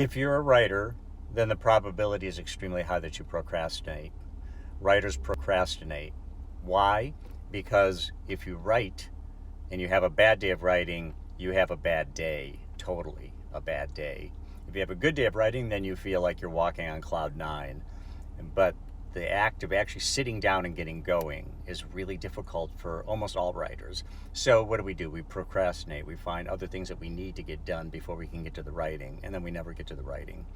If you're a writer, then the probability is extremely high that you procrastinate. Writers procrastinate. Why? Because if you write and you have a bad day of writing, you have a bad day. Totally a bad day. If you have a good day of writing, then you feel like you're walking on cloud nine. But the act of actually sitting down and getting going is really difficult for almost all writers. So what do? We procrastinate. We find other things that we need to get done before we can get to the writing, and then we never get to the writing.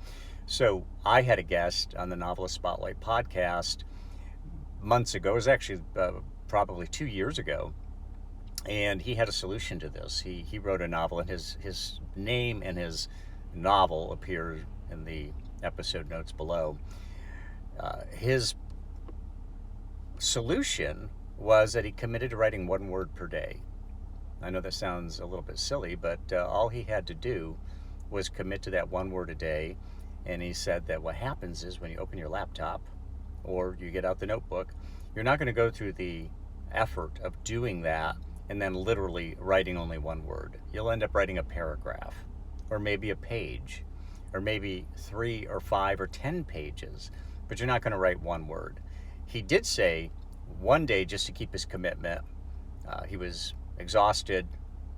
So I had a guest on the Novelist Spotlight podcast months ago. It was actually probably 2 years ago, and he had a solution to this. He wrote a novel, and his name and his novel appear in the episode notes below. His solution was that he committed to writing one word per day. I know that sounds a little bit silly, but all he had to do was commit to that one word a day. And he said that what happens is when you open your laptop or you get out the notebook, you're not going to go through the effort of doing that and then literally writing only one word. You'll end up writing a paragraph, or maybe a page, or maybe 3 or 5 or 10 pages, but you're not going to write one word. He did say one day, just to keep his commitment, he was exhausted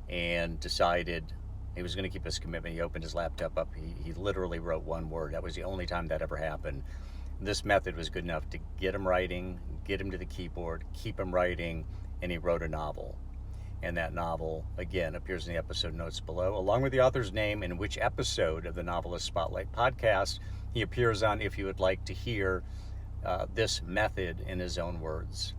and decided he was going to keep his commitment. He opened his laptop up. He literally wrote one word. That was the only time that ever happened. This method was good enough to get him writing, get him to the keyboard, keep him writing, and he wrote a novel. And that novel, again, appears in the episode notes below, along with the author's name and which episode of the Novelist Spotlight podcast he appears on if you would like to hear this method in his own words.